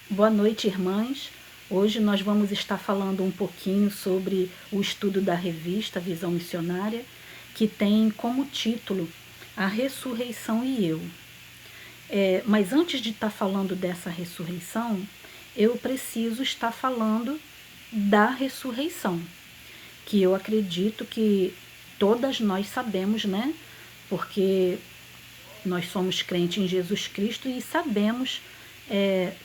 Boa noite, irmãs. Hoje nós vamos estar falando um pouquinho sobre o estudo da revista Visão Missionária, que tem como título A Ressurreição e Eu. Mas antes de estar falando dessa ressurreição, eu preciso estar falando da ressurreição, que eu acredito que todas nós sabemos, né? Porque nós somos crentes em Jesus Cristo e sabemos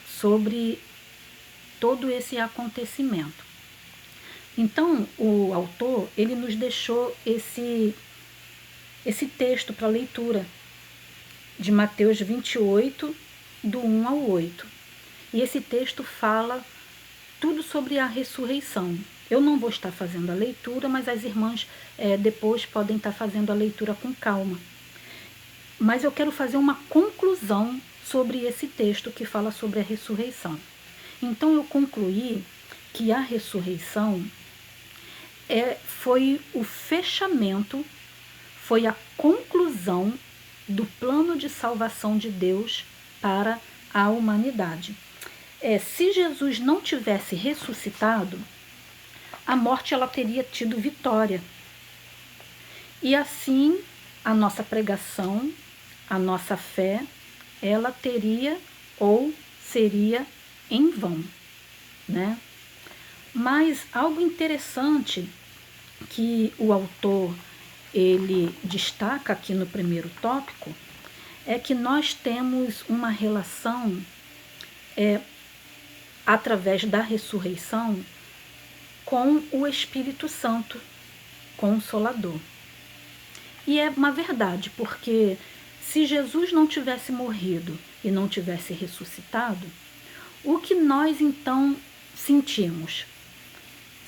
sobre todo esse acontecimento. Então, o autor, ele nos deixou esse texto para leitura, de Mateus 28, do 1 ao 8. E esse texto fala tudo sobre a ressurreição. Eu não vou estar fazendo a leitura, mas as irmãs depois podem estar fazendo a leitura com calma. Mas eu quero fazer uma conclusão sobre esse texto que fala sobre a ressurreição. Então eu concluí que a ressurreição foi o fechamento, foi a conclusão do plano de salvação de Deus para a humanidade. Se Jesus não tivesse ressuscitado, a morte ela teria tido vitória. E assim a nossa pregação, a nossa fé, ela teria ou seria em vão, né? Mas algo interessante que o autor ele destaca aqui no primeiro tópico é que nós temos uma relação através da ressurreição com o Espírito Santo, Consolador. E é uma verdade, porque se Jesus não tivesse morrido e não tivesse ressuscitado, o que nós então sentimos?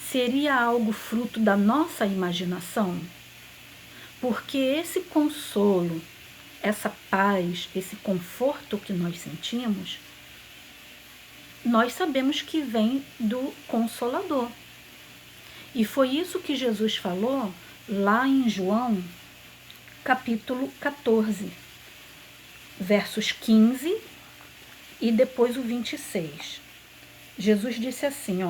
Seria algo fruto da nossa imaginação? Porque esse consolo, essa paz, esse conforto que nós sentimos, nós sabemos que vem do Consolador. E foi isso que Jesus falou lá em João, capítulo 14, versos 15 e depois o 26. Jesus disse assim,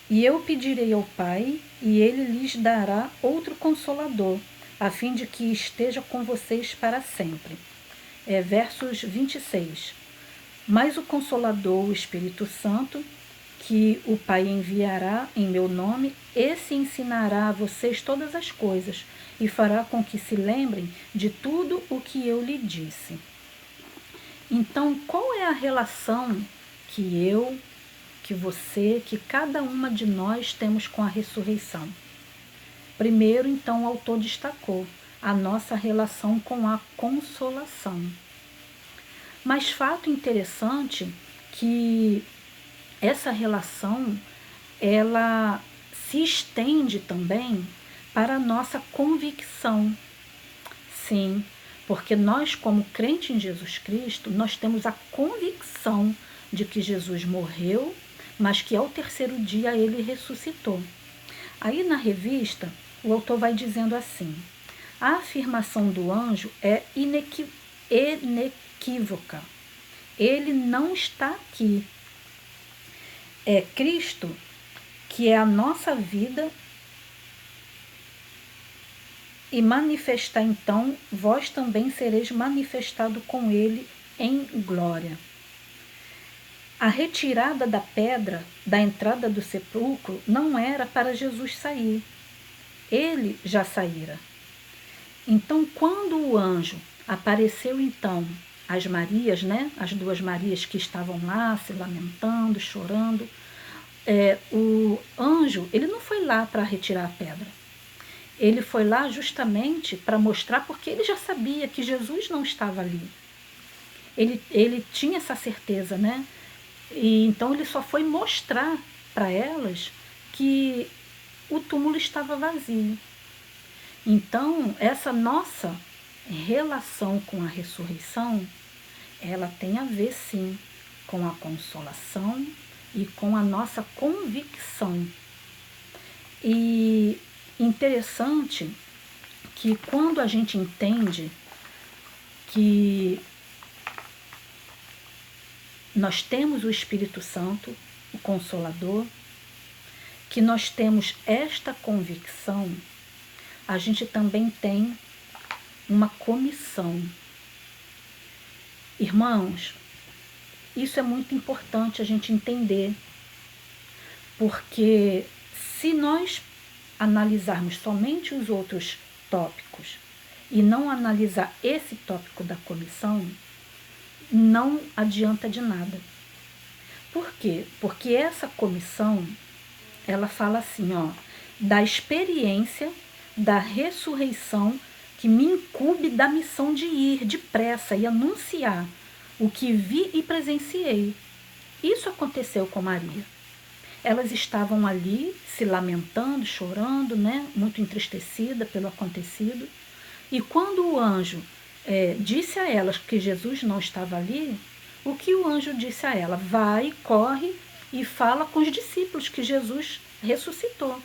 e eu pedirei ao Pai, e ele lhes dará outro Consolador, a fim de que esteja com vocês para sempre. Versos 26. Mas o Consolador, o Espírito Santo, que o Pai enviará em meu nome, esse ensinará a vocês todas as coisas, e fará com que se lembrem de tudo o que eu lhe disse. Então, qual é a relação que eu, que você, que cada uma de nós temos com a ressurreição? Primeiro, então, o autor destacou a nossa relação com a consolação. Mas fato interessante que essa relação, ela se estende também para a nossa convicção. Sim, porque nós, como crente em Jesus Cristo, nós temos a convicção de que Jesus morreu, mas que ao terceiro dia ele ressuscitou. Aí na revista, o autor vai dizendo assim, a afirmação do anjo é inequívoca. Ele não está aqui. É Cristo, que é a nossa vida, e manifestar então, vós também sereis manifestado com ele em glória. A retirada da pedra da entrada do sepulcro não era para Jesus sair. Ele já saíra. Então, quando o anjo apareceu então às Marias, né, as duas Marias que estavam lá se lamentando, chorando, o anjo, ele não foi lá para retirar a pedra. Ele foi lá justamente para mostrar, porque ele já sabia que Jesus não estava ali. Ele tinha essa certeza, né? E então ele só foi mostrar para elas que o túmulo estava vazio. Então, essa nossa relação com a ressurreição, ela tem a ver sim com a consolação e com a nossa convicção. E interessante que quando a gente entende que nós temos o Espírito Santo, o Consolador, que nós temos esta convicção, a gente também tem uma comissão. Irmãos, isso é muito importante a gente entender, porque se nós analisarmos somente os outros tópicos e não analisar esse tópico da comissão, não adianta de nada. Por quê? Porque essa comissão, ela fala assim, ó, da experiência da ressurreição que me incumbe da missão de ir depressa e anunciar o que vi e presenciei. Isso aconteceu com Maria. Elas estavam ali se lamentando, chorando, né, muito entristecida pelo acontecido. E quando o anjo disse a elas que Jesus não estava ali, o que o anjo disse a ela? Vai, corre e fala com os discípulos que Jesus ressuscitou.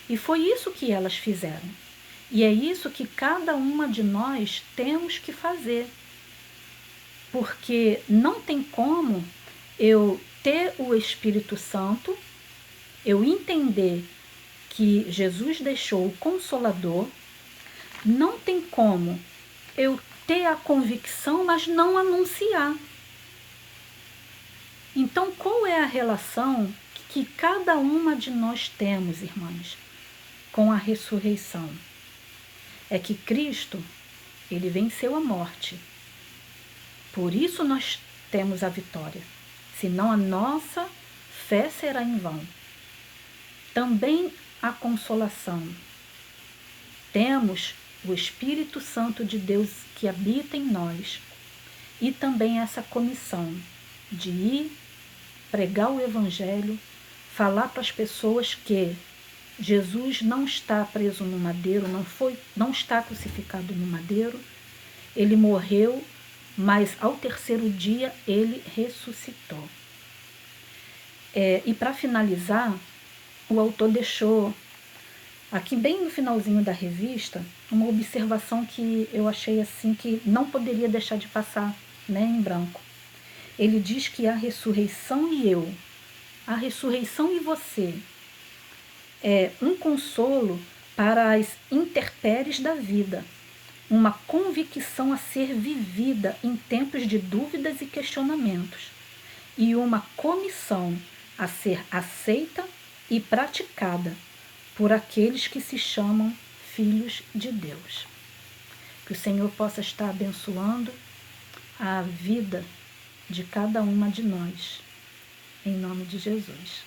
E foi isso que elas fizeram. E é isso que cada uma de nós temos que fazer. Porque não tem como eu ter o Espírito Santo, eu entender que Jesus deixou o Consolador, não tem como eu ter a convicção, mas não anunciar. Então, qual é a relação que cada uma de nós temos, irmãs, com a ressurreição? É que Cristo, ele venceu a morte. Por isso nós temos a vitória. Senão a nossa fé será em vão. Também a consolação. Temos o Espírito Santo de Deus que habita em nós. E também essa comissão de ir pregar o Evangelho, falar para as pessoas que Jesus não está preso no madeiro, não está crucificado no madeiro, ele morreu, mas ao terceiro dia ele ressuscitou. E para finalizar, o autor deixou aqui bem no finalzinho da revista uma observação que eu achei assim que não poderia deixar de passar, né, em branco. Ele diz que a ressurreição e eu, a ressurreição e você, é um consolo para as intempéries da vida, uma convicção a ser vivida em tempos de dúvidas e questionamentos, e uma comissão a ser aceita e praticada por aqueles que se chamam filhos de Deus. Que o Senhor possa estar abençoando a vida de cada uma de nós, em nome de Jesus.